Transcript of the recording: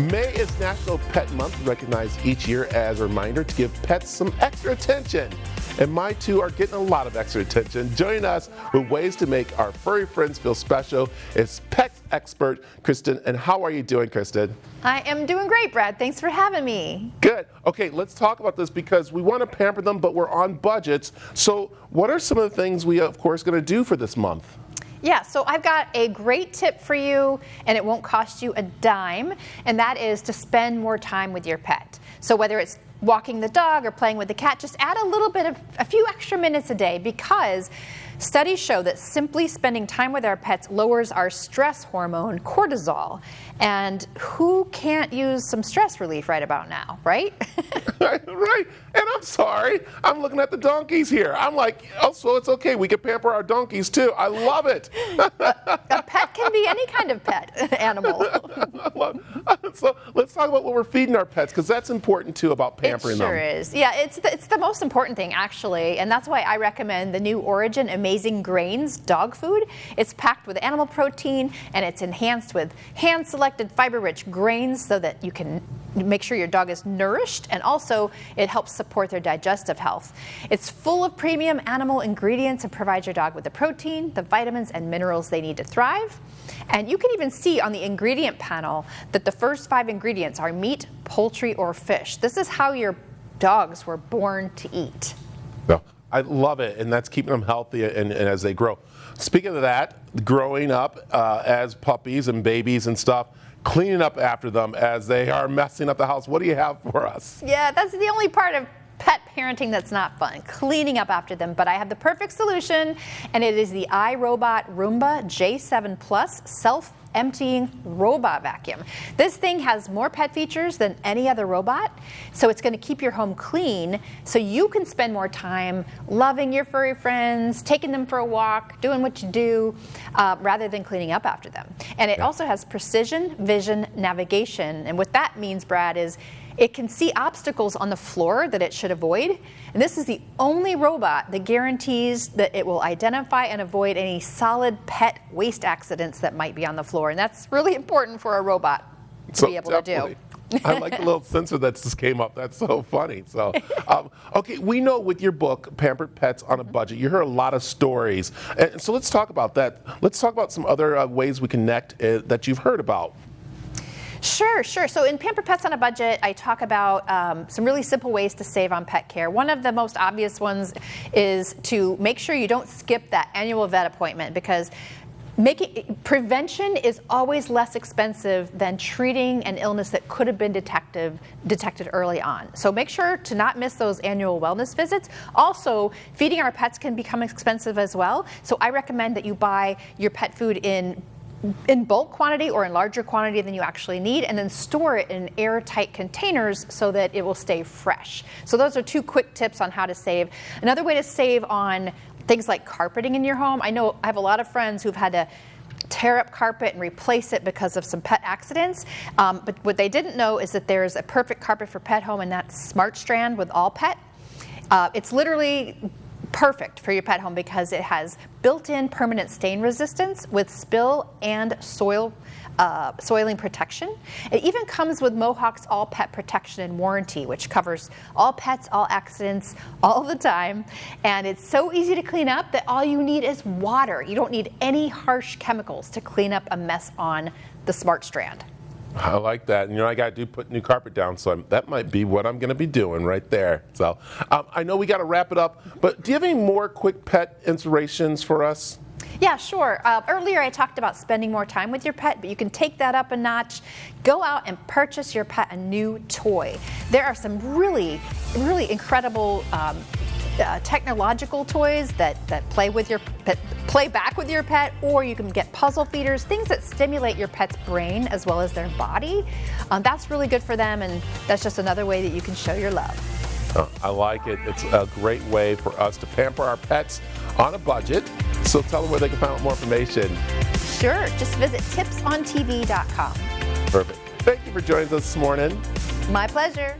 May is National Pet Month, recognized each year as a reminder to give pets some extra attention. And my two are getting a lot of extra attention. Joining us with ways to make our furry friends feel special is pet expert Kristen. And how are you doing, Kristen? I am doing great, Brad. Thanks for having me. Good. Okay, let's talk about this because we want to pamper them, but we're on budgets. So what are some of the things we, of course, going to do for this month? Yeah, so I've got a great tip for you, and it won't cost you a dime, and that is to spend more time with your pet. So whether it's walking the dog or playing with the cat, just add a few extra minutes a day, because studies show that simply spending time with our pets lowers our stress hormone, cortisol. And who can't use some stress relief right about now, right? Right. And I'm sorry, I'm looking at the donkeys here. I'm like, oh, so it's okay. We can pamper our donkeys too. I love it. A pet can be any kind of pet animal. So let's talk about what we're feeding our pets, because that's important too about pampering them. It sure is. Yeah, it's the most important thing, actually, and that's why I recommend the new Origin Amazing Grains dog food. It's packed with animal protein, and it's enhanced with hand-selected fiber-rich grains so that you can make sure your dog is nourished, and also it helps support their digestive health. It's full of premium animal ingredients and provides your dog with the protein, the vitamins, and minerals they need to thrive. And you can even see on the ingredient panel that the first 5 ingredients are meat, poultry, or fish. This is how your dogs were born to eat. Well, I love it, and that's keeping them healthy and as they grow. Speaking of that, growing up as puppies and babies and stuff, cleaning up after them as they are messing up the house. What do you have for us? Yeah, that's the only part of pet parenting that's not fun, cleaning up after them. But I have the perfect solution, and it is the iRobot Roomba J7 Plus self-emptying robot vacuum. This thing has more pet features than any other robot, so it's going to keep your home clean so you can spend more time loving your furry friends, taking them for a walk, doing what you do, rather than cleaning up after them. And it also has precision vision navigation, and what that means, Brad, is it can see obstacles on the floor that it should avoid. And this is the only robot that guarantees that it will identify and avoid any solid pet waste accidents that might be on the floor. And that's really important for a robot to be able to do. I like the little sensor that just came up. That's so funny. So, okay, we know with your book, Pampered Pets on a Budget, you hear a lot of stories. And so let's talk about that. Let's talk about some other ways we connect that you've heard about. Sure. So in Pampered Pets on a Budget, I talk about some really simple ways to save on pet care. One of the most obvious ones is to make sure you don't skip that annual vet appointment, because prevention is always less expensive than treating an illness that could have been detected early on. So make sure to not miss those annual wellness visits. Also, feeding our pets can become expensive as well. So I recommend that you buy your pet food in bulk quantity or in larger quantity than you actually need, and then store it in airtight containers so that it will stay fresh. So those are 2 quick tips on how to save. Another way to save on things like carpeting in your home. I know I have a lot of friends who've had to tear up carpet and replace it because of some pet accidents. But what they didn't know is that there's a perfect carpet for pet home, and that's Smart Strand with All Pet. It's literally perfect for your pet home because it has built-in permanent stain resistance with spill and soiling protection. It even comes with Mohawk's All Pet Protection and Warranty, which covers all pets, all accidents, all the time. And it's so easy to clean up that all you need is water. You don't need any harsh chemicals to clean up a mess on the Smart Strand. I like that. And, I got to put new carpet down, so that might be what I'm going to be doing right there. So I know we got to wrap it up, but do you have any more quick pet inspirations for us? Yeah, sure. Earlier I talked about spending more time with your pet, but you can take that up a notch. Go out and purchase your pet a new toy. There are some really, really incredible technological toys that play back with your pet, or you can get puzzle feeders, things that stimulate your pet's brain as well as their body. That's really good for them, and that's just another way that you can show your love. I like it. It's a great way for us to pamper our pets on a budget. So tell them where they can find out more information. Sure. Just visit tipsontv.com. Perfect. Thank you for joining us this morning. My pleasure.